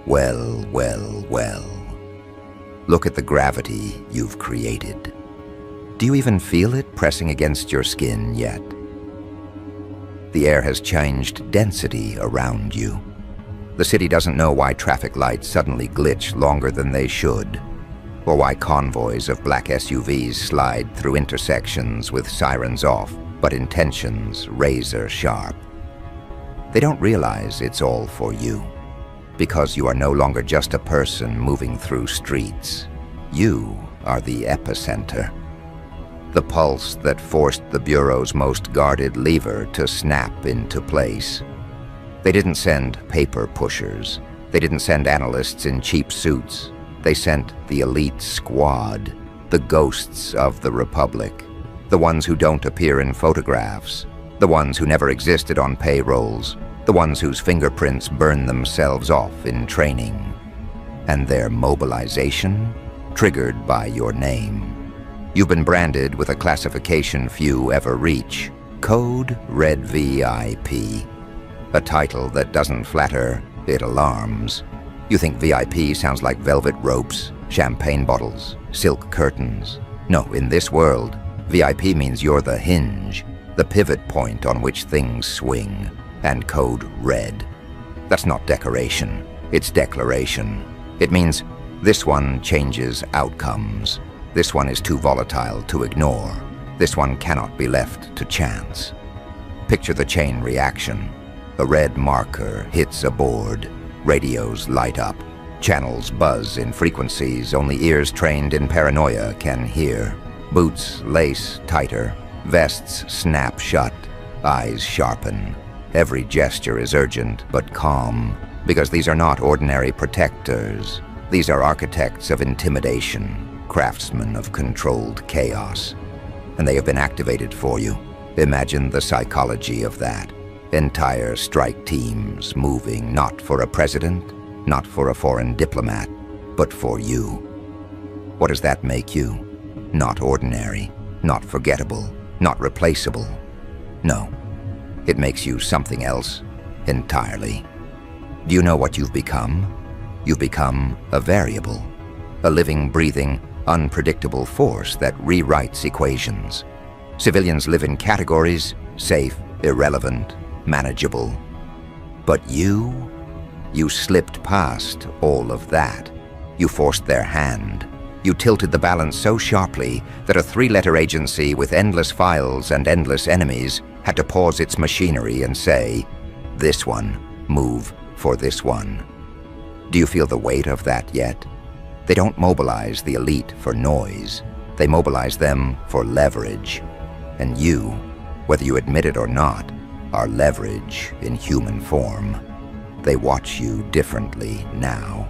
Well, well, well. Look at the gravity you've created. Do you even feel it pressing against your skin yet? The air has changed density around you. The city doesn't know why traffic lights suddenly glitch longer than they should, or why convoys of black SUVs slide through intersections with sirens off, but intentions razor sharp. They don't realize it's all for you, because you are no longer just a person moving through streets. You are the epicenter. The pulse that forced the Bureau's most guarded lever to snap into place. They didn't send paper pushers. They didn't send analysts in cheap suits. They sent the elite squad, the ghosts of the Republic, the ones who don't appear in photographs, the ones who never existed on payrolls, the ones whose fingerprints burn themselves off in training. And their mobilization, triggered by your name. You've been branded with a classification few ever reach, Code Red VIP. A title that doesn't flatter, it alarms. You think VIP sounds like velvet ropes, champagne bottles, silk curtains. No, in this world, VIP means you're the hinge, the pivot point on which things swing, and Code Red. That's not decoration, it's declaration. It means this one changes outcomes. This one is too volatile to ignore. This one cannot be left to chance. Picture the chain reaction. A red marker hits a board. Radios light up. Channels buzz in frequencies only ears trained in paranoia can hear. Boots lace tighter. Vests snap shut. Eyes sharpen. Every gesture is urgent but calm, because these are not ordinary protectors. These are architects of intimidation, craftsmen of controlled chaos. And they have been activated for you. Imagine the psychology of that. Entire strike teams moving not for a president, not for a foreign diplomat, but for you. What does that make you? Not ordinary, not forgettable, not replaceable. No, it makes you something else entirely. Do you know what you've become? You've become a variable, a living, breathing, unpredictable force that rewrites equations. Civilians live in categories, safe, irrelevant, manageable. But you slipped past all of that. You forced their hand. You tilted the balance so sharply that a three-letter agency with endless files and endless enemies had to pause its machinery and say, "This one, move for this one." Do you feel the weight of that yet? They don't mobilize the elite for noise. They mobilize them for leverage. And you, whether you admit it or not, are leverage in human form. They watch you differently now.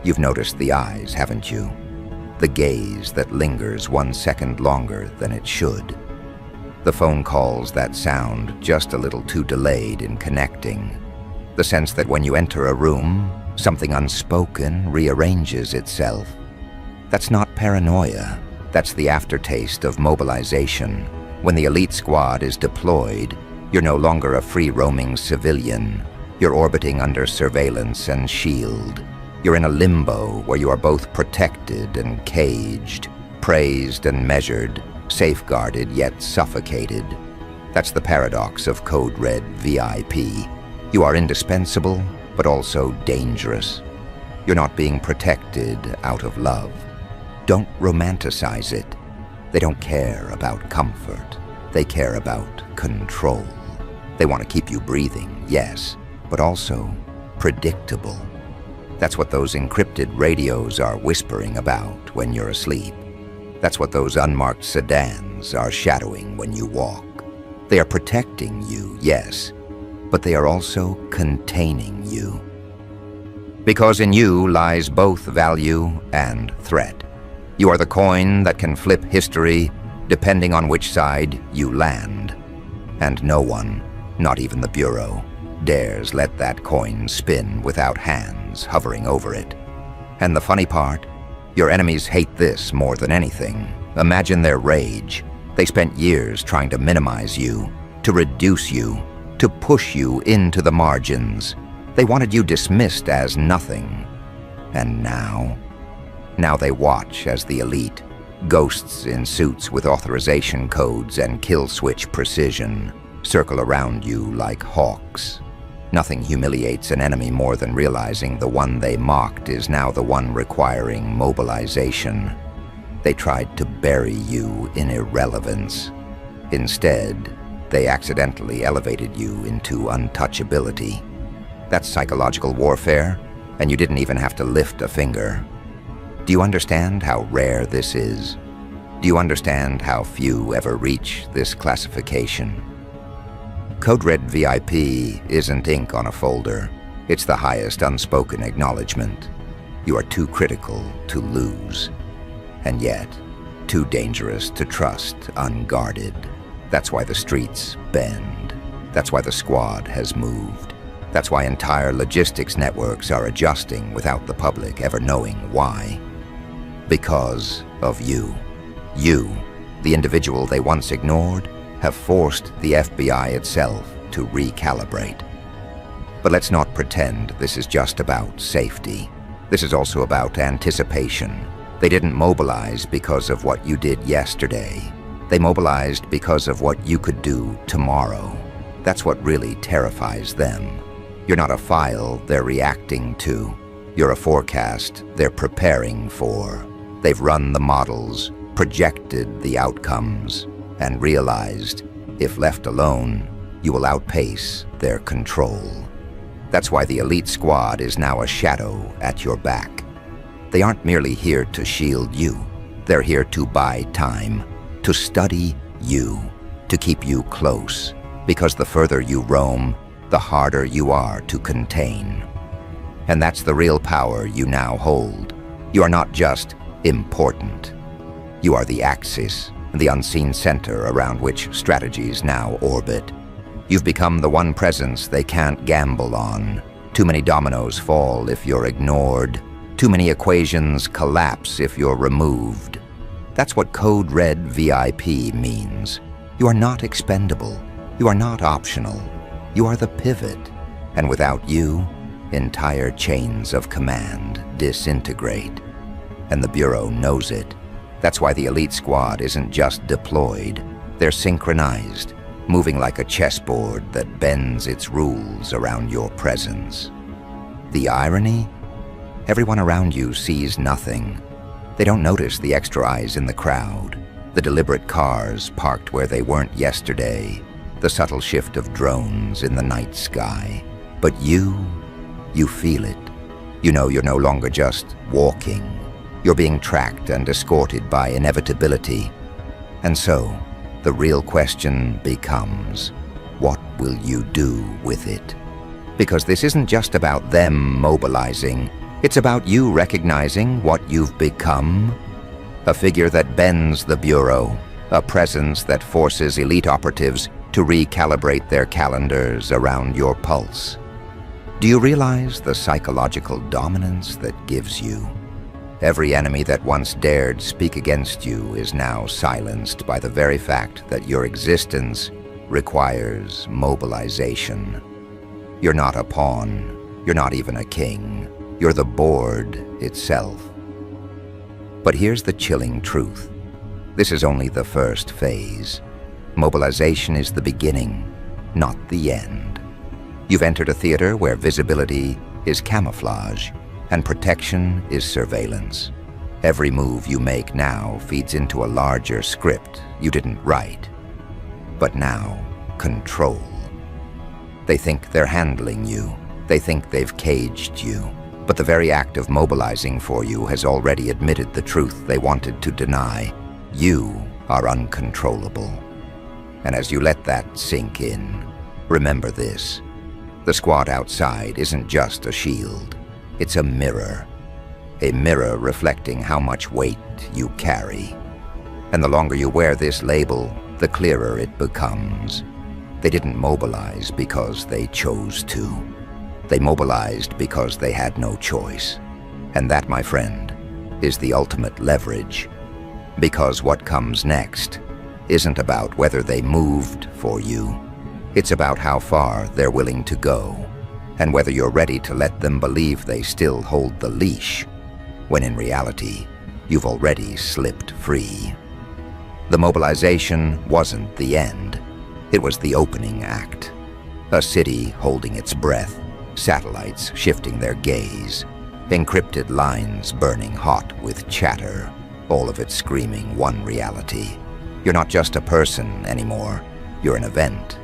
You've noticed the eyes, haven't you? The gaze that lingers 1 second longer than it should. The phone calls that sound just a little too delayed in connecting. The sense that when you enter a room, something unspoken rearranges itself. That's not paranoia. That's the aftertaste of mobilization. When the elite squad is deployed, you're no longer a free-roaming civilian. You're orbiting under surveillance and shield. You're in a limbo where you are both protected and caged, praised and measured, safeguarded yet suffocated. That's the paradox of Code Red VIP. You are indispensable, but also dangerous. You're not being protected out of love. Don't romanticize it. They don't care about comfort. They care about control. They want to keep you breathing, yes, but also predictable. That's what those encrypted radios are whispering about when you're asleep. That's what those unmarked sedans are shadowing when you walk. They are protecting you, yes, but they are also containing you. Because in you lies both value and threat. You are the coin that can flip history depending on which side you land. And no one, not even the Bureau, dares let that coin spin without hands hovering over it. And the funny part, your enemies hate this more than anything. Imagine their rage. They spent years trying to minimize you, to reduce you, to push you into the margins. They wanted you dismissed as nothing. And now they watch as the elite, ghosts in suits with authorization codes and kill switch precision, circle around you like hawks. Nothing humiliates an enemy more than realizing the one they mocked is now the one requiring mobilization. They tried to bury you in irrelevance. Instead, they accidentally elevated you into untouchability. That's psychological warfare, and you didn't even have to lift a finger. Do you understand how rare this is? Do you understand how few ever reach this classification? Code Red VIP isn't ink on a folder. It's the highest unspoken acknowledgement. You are too critical to lose, and yet too dangerous to trust unguarded. That's why the streets bend. That's why the squad has moved. That's why entire logistics networks are adjusting without the public ever knowing why. Because of you. You, the individual they once ignored, have forced the FBI itself to recalibrate. But let's not pretend this is just about safety. This is also about anticipation. They didn't mobilize because of what you did yesterday. They mobilized because of what you could do tomorrow. That's what really terrifies them. You're not a file they're reacting to. You're a forecast they're preparing for. They've run the models, projected the outcomes, and realized, if left alone, you will outpace their control. That's why the elite squad is now a shadow at your back. They aren't merely here to shield you. They're here to buy time, to study you, to keep you close, because the further you roam, the harder you are to contain. And that's the real power you now hold. You are not just important. You are the axis, the unseen center around which strategies now orbit. You've become the one presence they can't gamble on. Too many dominoes fall if you're ignored. Too many equations collapse if you're removed. That's what Code Red VIP means. You are not expendable. You are not optional. You are the pivot. And without you, entire chains of command disintegrate. And the Bureau knows it. That's why the elite squad isn't just deployed. They're synchronized, moving like a chessboard that bends its rules around your presence. The irony? Everyone around you sees nothing. They don't notice the extra eyes in the crowd, the deliberate cars parked where they weren't yesterday, the subtle shift of drones in the night sky. But you feel it. You know you're no longer just walking. You're being tracked and escorted by inevitability. And so, the real question becomes, what will you do with it? Because this isn't just about them mobilizing. It's about you recognizing what you've become. A figure that bends the Bureau, a presence that forces elite operatives to recalibrate their calendars around your pulse. Do you realize the psychological dominance that gives you? Every enemy that once dared speak against you is now silenced by the very fact that your existence requires mobilization. You're not a pawn. You're not even a king. You're the board itself. But here's the chilling truth. This is only the first phase. Mobilization is the beginning, not the end. You've entered a theater where visibility is camouflage and protection is surveillance. Every move you make now feeds into a larger script you didn't write, but now control. They think they're handling you. They think they've caged you. But the very act of mobilizing for you has already admitted the truth they wanted to deny. You are uncontrollable. And as you let that sink in, remember this. The squad outside isn't just a shield. It's a mirror reflecting how much weight you carry. And the longer you wear this label, the clearer it becomes. They didn't mobilize because they chose to. They mobilized because they had no choice. And that, my friend, is the ultimate leverage. Because what comes next isn't about whether they moved for you. It's about how far they're willing to go. and whether you're ready to let them believe they still hold the leash, when in reality, you've already slipped free. The mobilization wasn't the end. It was the opening act. A city holding its breath, satellites shifting their gaze, encrypted lines burning hot with chatter, all of it screaming one reality. You're not just a person anymore. You're an event,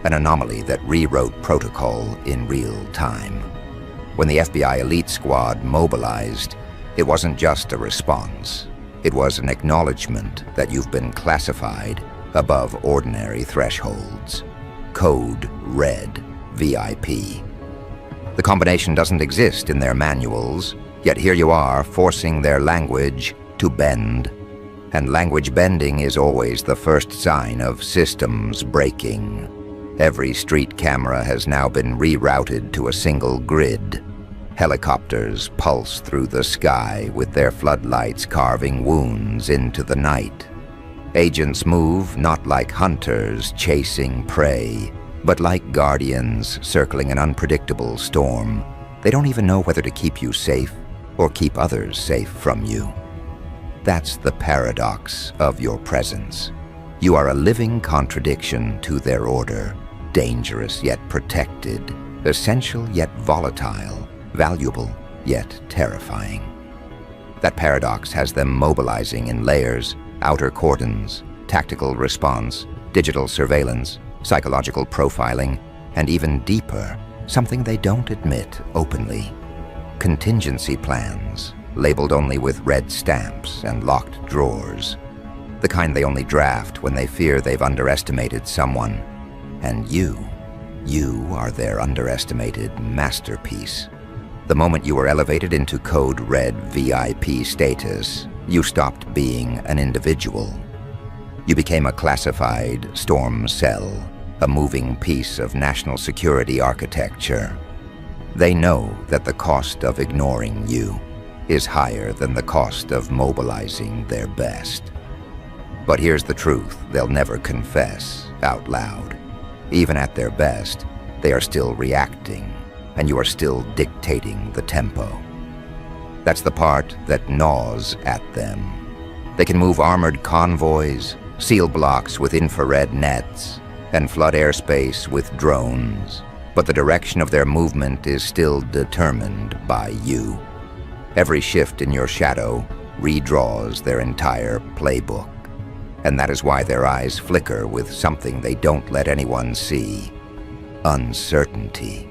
an anomaly that rewrote protocol in real time. When the FBI elite squad mobilized, it wasn't just a response. It was an acknowledgement that you've been classified above ordinary thresholds. Code Red, VIP. The combination doesn't exist in their manuals, yet here you are forcing their language to bend. And language bending is always the first sign of systems breaking. Every street camera has now been rerouted to a single grid. Helicopters pulse through the sky with their floodlights carving wounds into the night. Agents move not like hunters chasing prey, but like guardians circling an unpredictable storm. They don't even know whether to keep you safe or keep others safe from you. That's the paradox of your presence. You are a living contradiction to their order, dangerous yet protected, essential yet volatile, valuable yet terrifying. That paradox has them mobilizing in layers, outer cordons, tactical response, digital surveillance, psychological profiling, and even deeper, something they don't admit openly. Contingency plans, labeled only with red stamps and locked drawers. The kind they only draft when they fear they've underestimated someone. And you are their underestimated masterpiece. The moment you were elevated into Code Red VIP status, you stopped being an individual. You became a classified storm cell, a moving piece of national security architecture. They know that the cost of ignoring you is higher than the cost of mobilizing their best. But here's the truth they'll never confess out loud. Even at their best, they are still reacting, and you are still dictating the tempo. That's the part that gnaws at them. They can move armored convoys, seal blocks with infrared nets, and flood airspace with drones, but the direction of their movement is still determined by you. Every shift in your shadow redraws their entire playbook, and that is why their eyes flicker with something they don't let anyone see: uncertainty.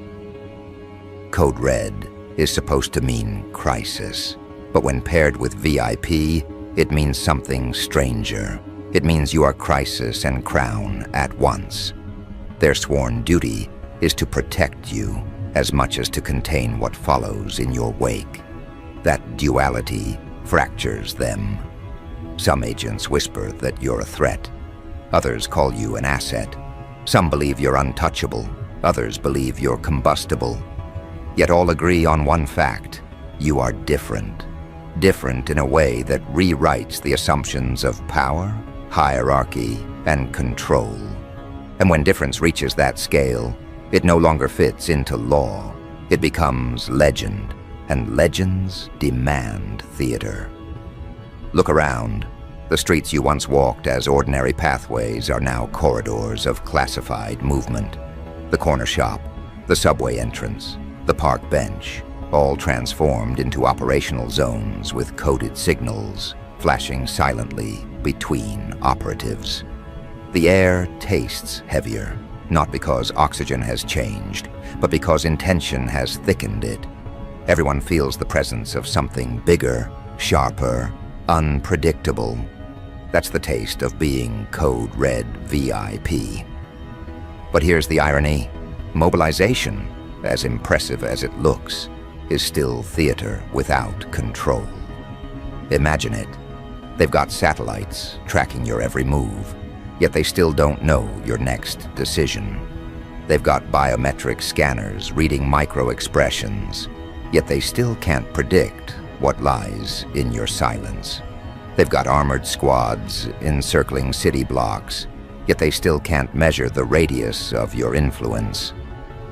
Code Red is supposed to mean crisis, but when paired with VIP, it means something stranger. It means you are crisis and crown at once. Their sworn duty is to protect you as much as to contain what follows in your wake. That duality fractures them. Some agents whisper that you're a threat. Others call you an asset. Some believe you're untouchable. Others believe you're combustible. Yet all agree on one fact: you are different. Different in a way that rewrites the assumptions of power, hierarchy, and control. And when difference reaches that scale, it no longer fits into law. It becomes legend, and legends demand theater. Look around. The streets you once walked as ordinary pathways are now corridors of classified movement. The corner shop, the subway entrance, the park bench, all transformed into operational zones with coded signals flashing silently between operatives. The air tastes heavier, not because oxygen has changed, but because intention has thickened it. Everyone feels the presence of something bigger, sharper, unpredictable. That's the taste of being Code Red VIP. But here's the irony. Mobilization, as impressive as it looks, is still theater without control. Imagine it. They've got satellites tracking your every move, yet they still don't know your next decision. They've got biometric scanners reading micro-expressions, yet they still can't predict what lies in your silence. They've got armored squads encircling city blocks, yet they still can't measure the radius of your influence.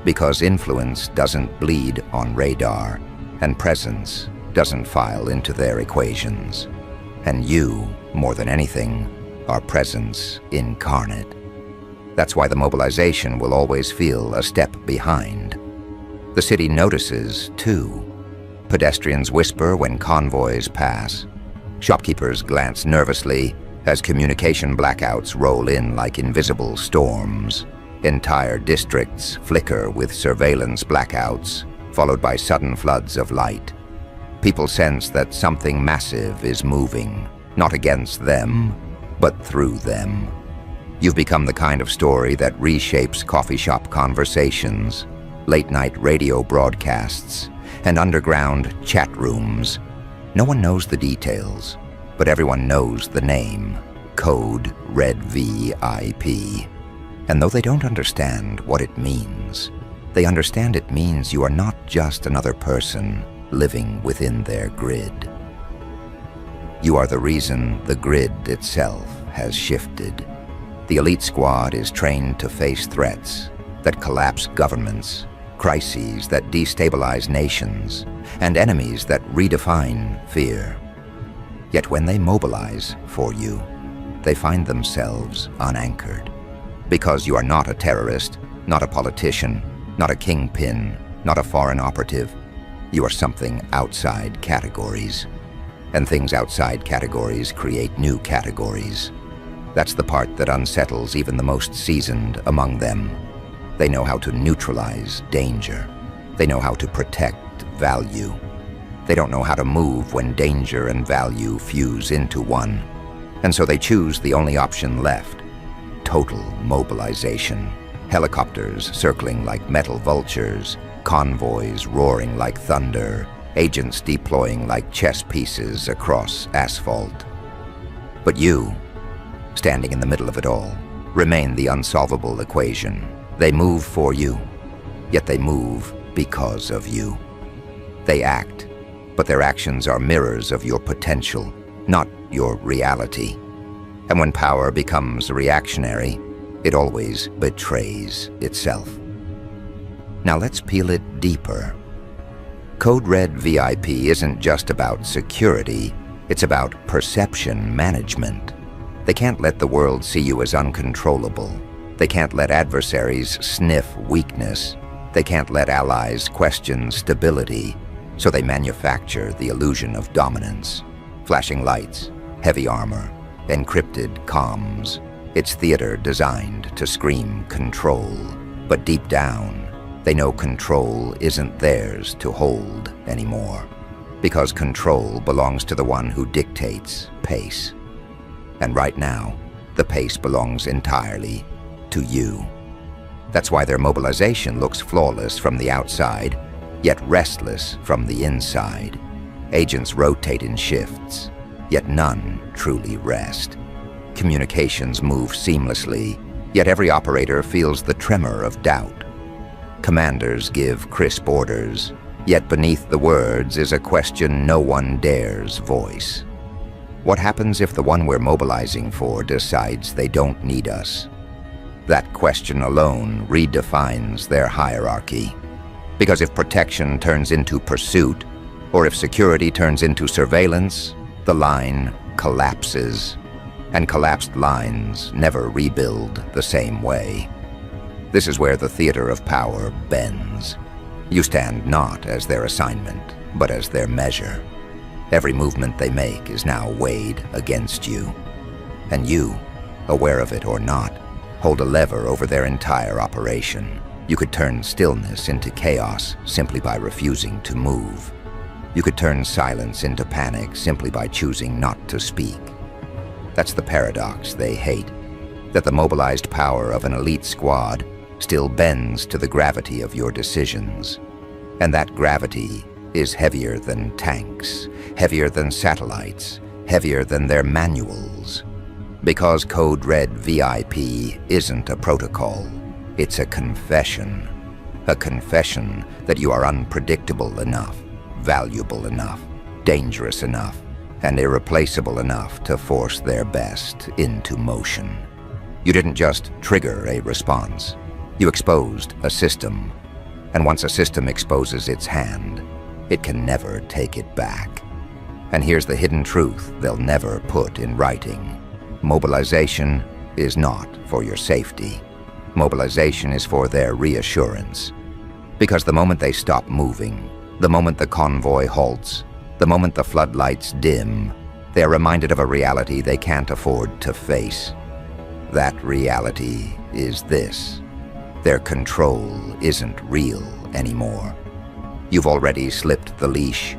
Because influence doesn't bleed on radar, and presence doesn't file into their equations. And you, more than anything, are presence incarnate. That's why the mobilization will always feel a step behind. The city notices, too. Pedestrians whisper when convoys pass. Shopkeepers glance nervously as communication blackouts roll in like invisible storms. Entire districts flicker with surveillance blackouts, followed by sudden floods of light. People sense that something massive is moving, not against them, but through them. You've become the kind of story that reshapes coffee shop conversations, late-night radio broadcasts, and underground chat rooms. No one knows the details, but everyone knows the name, Code Red VIP. And though they don't understand what it means, they understand it means you are not just another person living within their grid. You are the reason the grid itself has shifted. The elite squad is trained to face threats that collapse governments, crises that destabilize nations, and enemies that redefine fear. Yet when they mobilize for you, they find themselves unanchored. Because you are not a terrorist, not a politician, not a kingpin, not a foreign operative. You are something outside categories. And things outside categories create new categories. That's the part that unsettles even the most seasoned among them. They know how to neutralize danger. They know how to protect value. They don't know how to move when danger and value fuse into one. And so they choose the only option left: total mobilization. Helicopters circling like metal vultures, convoys roaring like thunder, agents deploying like chess pieces across asphalt. But you, standing in the middle of it all, remain the unsolvable equation. They move for you, yet they move because of you. They act, but their actions are mirrors of your potential, not your reality. And when power becomes reactionary, it always betrays itself. Now let's peel it deeper. Code Red VIP isn't just about security, it's about perception management. They can't let the world see you as uncontrollable. They can't let adversaries sniff weakness. They can't let allies question stability. So they manufacture the illusion of dominance. Flashing lights, heavy armor, encrypted comms. It's theater designed to scream control. But deep down, they know control isn't theirs to hold anymore. Because control belongs to the one who dictates pace. And right now, the pace belongs entirely to you. That's why their mobilization looks flawless from the outside, yet restless from the inside. Agents rotate in shifts, yet none truly rest. Communications move seamlessly, yet every operator feels the tremor of doubt. Commanders give crisp orders, yet beneath the words is a question no one dares voice. What happens if the one we're mobilizing for decides they don't need us? That question alone redefines their hierarchy. Because if protection turns into pursuit, or if security turns into surveillance, the line collapses. And collapsed lines never rebuild the same way. This is where the theater of power bends. You stand not as their assignment, but as their measure. Every movement they make is now weighed against you. And you, aware of it or not, hold a lever over their entire operation. You could turn stillness into chaos simply by refusing to move. You could turn silence into panic simply by choosing not to speak. That's the paradox they hate, that the mobilized power of an elite squad still bends to the gravity of your decisions. And that gravity is heavier than tanks, heavier than satellites, heavier than their manuals. Because Code Red VIP isn't a protocol, it's a confession. A confession that you are unpredictable enough, valuable enough, dangerous enough, and irreplaceable enough to force their best into motion. You didn't just trigger a response. You exposed a system, And once a system exposes its hand, it can never take it back. And here's the hidden truth they'll never put in writing. Mobilization is not for your safety. Mobilization is for their reassurance. Because the moment they stop moving, the moment the convoy halts, the moment the floodlights dim, they are reminded of a reality they can't afford to face. That reality is this: their control isn't real anymore. You've already slipped the leash,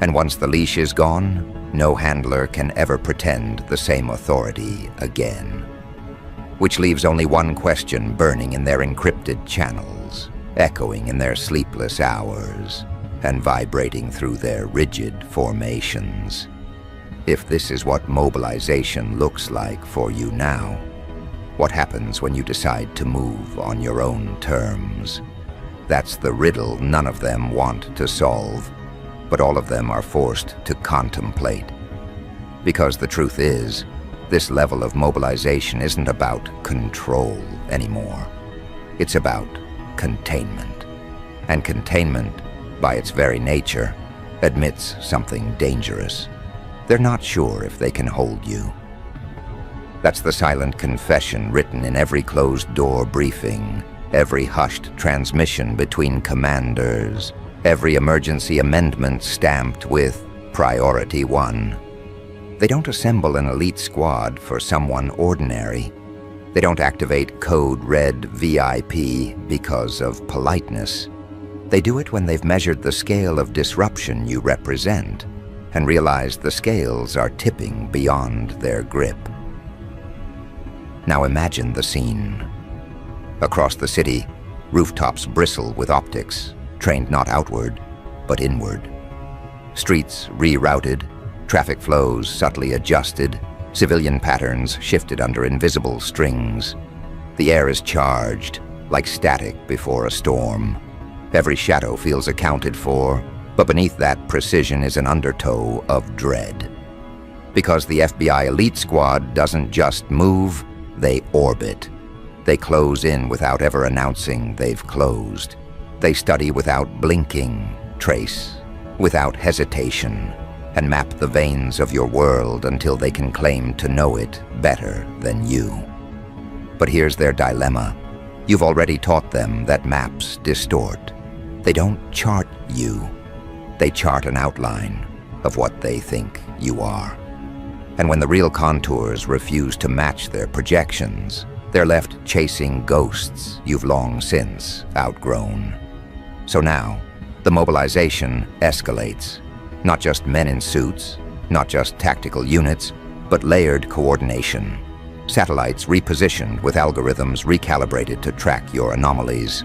and once the leash is gone, no handler can ever pretend the same authority again. Which leaves only one question burning in their encrypted channels, echoing in their sleepless hours, and vibrating through their rigid formations. If this is what mobilization looks like for you now, what happens when you decide to move on your own terms? That's the riddle none of them want to solve, but all of them are forced to contemplate. Because the truth is, this level of mobilization isn't about control anymore. It's about containment. And containment, by its very nature, admits something dangerous. They're not sure if they can hold you. That's the silent confession written in every closed-door briefing, every hushed transmission between commanders, every emergency amendment stamped with Priority 1. They don't assemble an elite squad for someone ordinary. They don't activate Code Red VIP because of politeness. They do it when they've measured the scale of disruption you represent and realized the scales are tipping beyond their grip. Now imagine the scene. Across the city, rooftops bristle with optics, trained not outward, but inward. Streets rerouted, traffic flows subtly adjusted, civilian patterns shifted under invisible strings. The air is charged, like static before a storm. Every shadow feels accounted for, but beneath that precision is an undertow of dread. Because the FBI elite squad doesn't just move, they orbit. They close in without ever announcing they've closed. They study without blinking, trace without hesitation, and map the veins of your world until they can claim to know it better than you. But here's their dilemma. You've already taught them that maps distort. They don't chart you. They chart an outline of what they think you are. And when the real contours refuse to match their projections, they're left chasing ghosts you've long since outgrown. So now, the mobilization escalates. Not just men in suits, not just tactical units, but layered coordination. Satellites repositioned with algorithms recalibrated to track your anomalies.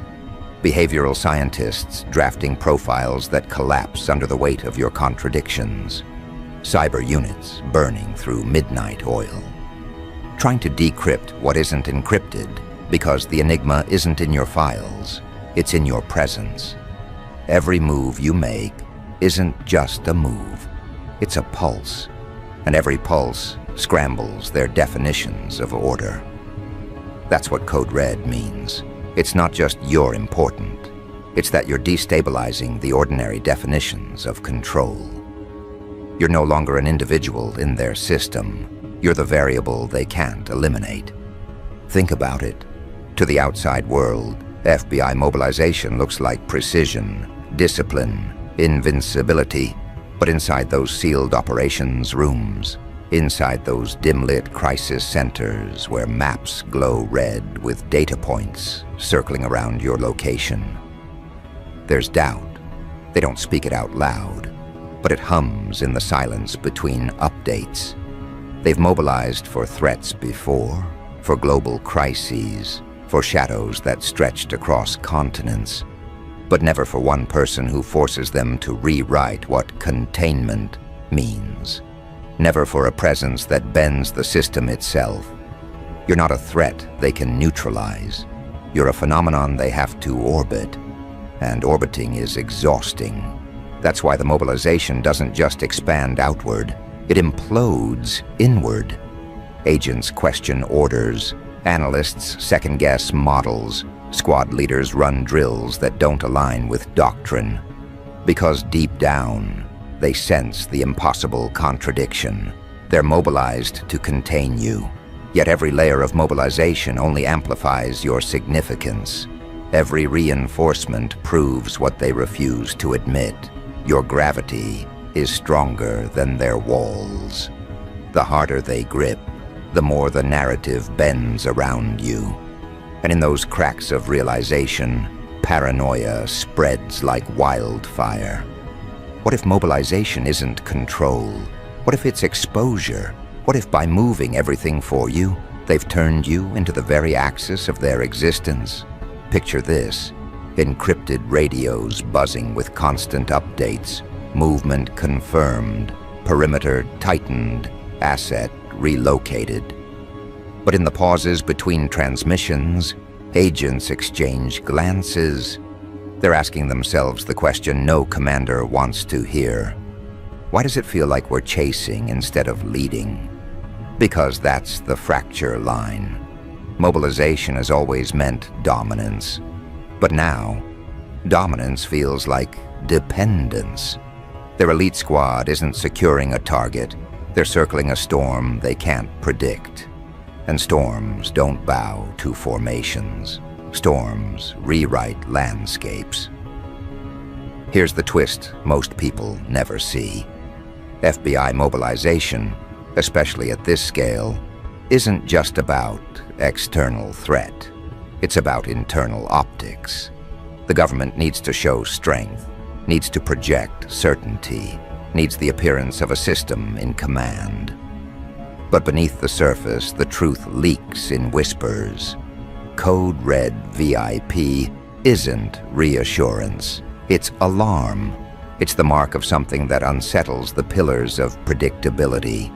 Behavioral scientists drafting profiles that collapse under the weight of your contradictions. Cyber units burning through midnight oil. Trying to decrypt what isn't encrypted because the enigma isn't in your files, it's in your presence. Every move you make isn't just a move, it's a pulse, and every pulse scrambles their definitions of order. That's what Code Red means. It's not just you're important, it's that you're destabilizing the ordinary definitions of control. You're no longer an individual in their system, you're the variable they can't eliminate. Think about it. To the outside world, FBI mobilization looks like precision, discipline, invincibility, but inside those sealed operations rooms, inside those dim-lit crisis centers where maps glow red with data points circling around your location, there's doubt. They don't speak it out loud, but it hums in the silence between updates. They've mobilized for threats before, for global crises, for shadows that stretched across continents, but never for one person who forces them to rewrite what containment means. Never for a presence that bends the system itself. You're not a threat they can neutralize. You're a phenomenon they have to orbit, and orbiting is exhausting. That's why the mobilization doesn't just expand outward, it implodes inward. Agents question orders, analysts second-guess models, Squad leaders run drills that don't align with doctrine, because deep down, they sense the impossible contradiction. They're mobilized to contain you, yet every layer of mobilization only amplifies your significance. Every reinforcement proves what they refuse to admit. Your gravity is stronger than their walls. The harder they grip, the more the narrative bends around you. And in those cracks of realization, paranoia spreads like wildfire. What if mobilization isn't control? What if it's exposure? What if by moving everything for you, they've turned you into the very axis of their existence? Picture this: encrypted radios buzzing with constant updates, movement confirmed, perimeter tightened, asset relocated. But in the pauses between transmissions, agents exchange glances. They're asking themselves the question no commander wants to hear. Why does it feel like we're chasing instead of leading? Because that's the fracture line. Mobilization has always meant dominance. But now, dominance feels like dependence. Their elite squad isn't securing a target. They're circling a storm they can't predict. And storms don't bow to formations. Storms rewrite landscapes. Here's the twist most people never see. FBI mobilization, especially at this scale, isn't just about external threat. It's about internal optics. The government needs to show strength, needs to project certainty, needs the appearance of a system in command. But beneath the surface, the truth leaks in whispers. Code Red VIP isn't reassurance. It's alarm. It's the mark of something that unsettles the pillars of predictability.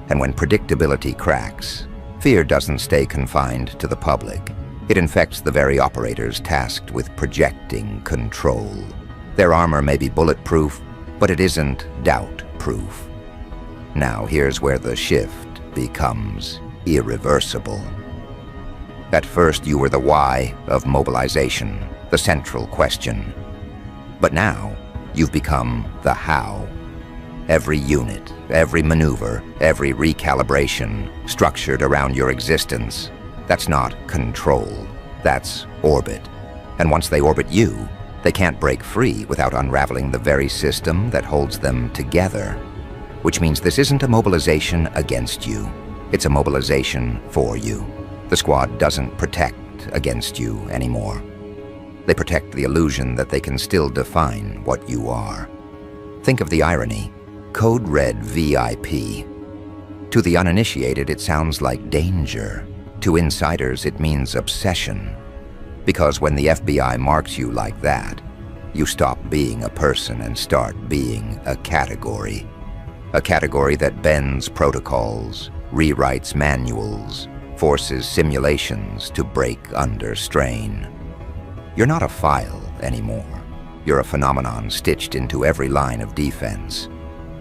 And when predictability cracks, fear doesn't stay confined to the public. It infects the very operators tasked with projecting control. Their armor may be bulletproof, but it isn't doubt-proof. Now here's where the shift becomes irreversible. At first you were the why of mobilization, the central question. But now you've become the how. Every unit, every maneuver, every recalibration structured around your existence. That's not control, that's orbit. And once they orbit you, they can't break free without unraveling the very system that holds them together. Which means this isn't a mobilization against you. It's a mobilization for you. The squad doesn't protect against you anymore. They protect the illusion that they can still define what you are. Think of the irony. Code Red VIP. To the uninitiated, it sounds like danger. To insiders, it means obsession. Because when the FBI marks you like that, you stop being a person and start being a category. A category that bends protocols, rewrites manuals, forces simulations to break under strain. You're not a file anymore. You're a phenomenon stitched into every line of defense.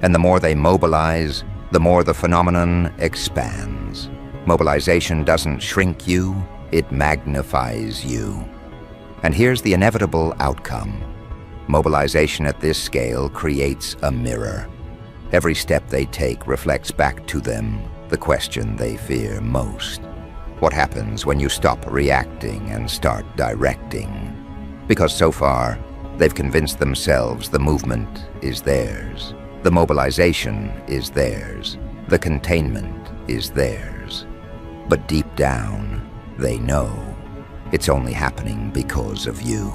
And the more they mobilize, the more the phenomenon expands. Mobilization doesn't shrink you, it magnifies you. And here's the inevitable outcome. Mobilization at this scale creates a mirror. Every step they take reflects back to them the question they fear most. What happens when you stop reacting and start directing? Because so far, they've convinced themselves the movement is theirs. The mobilization is theirs. The containment is theirs. But deep down, they know it's only happening because of you.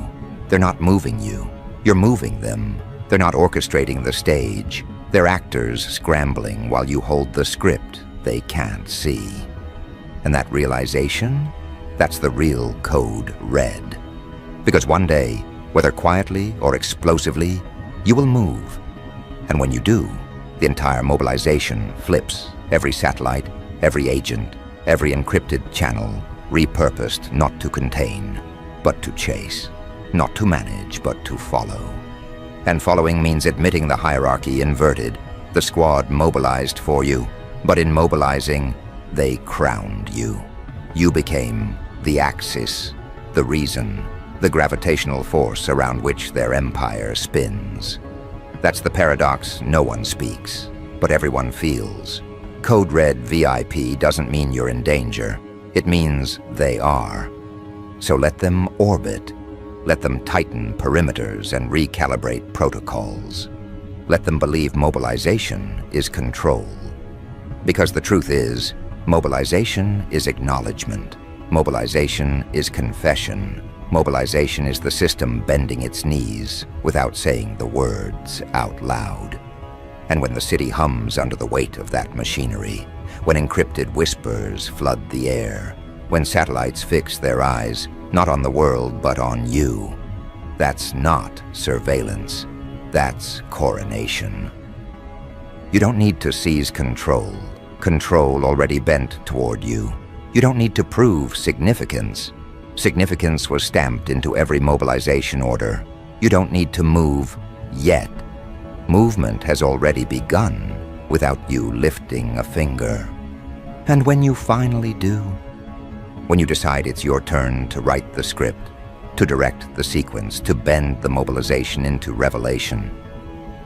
They're not moving you. You're moving them. They're not orchestrating the stage. They're actors scrambling while you hold the script they can't see. And that realization, that's the real Code Red. Because one day, whether quietly or explosively, you will move. And when you do, the entire mobilization flips. Every satellite, every agent, every encrypted channel, repurposed not to contain, but to chase. Not to manage, but to follow. And following means admitting the hierarchy inverted. The squad mobilized for you, but in mobilizing, they crowned you. You became the axis, the reason, the gravitational force around which their empire spins. That's the paradox no one speaks, but everyone feels. Code Red VIP doesn't mean you're in danger. It means they are. So let them orbit. Let them tighten perimeters and recalibrate protocols. Let them believe mobilization is control. Because the truth is, mobilization is acknowledgement. Mobilization is confession. Mobilization is the system bending its knees without saying the words out loud. And when the city hums under the weight of that machinery, when encrypted whispers flood the air, when satellites fix their eyes not on the world but on you, that's not surveillance, that's coronation. You don't need to seize control. Control already bent toward you. You don't need to prove significance. Significance was stamped into every mobilization order. You don't need to move yet. Movement has already begun without you lifting a finger. And when you finally do, when you decide it's your turn to write the script, to direct the sequence, to bend the mobilization into revelation,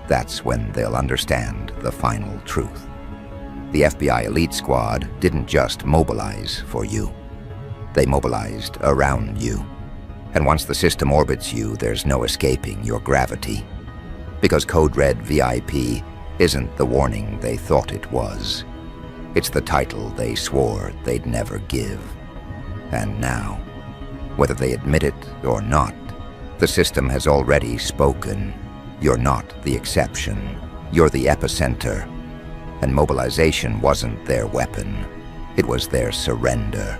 that's when they'll understand the final truth. The FBI elite squad didn't just mobilize for you. They mobilized around you. And once the system orbits you, there's no escaping your gravity. Because Code Red VIP isn't the warning they thought it was. It's the title they swore they'd never give. And now, whether they admit it or not, the system has already spoken. You're not the exception. You're the epicenter. And mobilization wasn't their weapon. It was their surrender.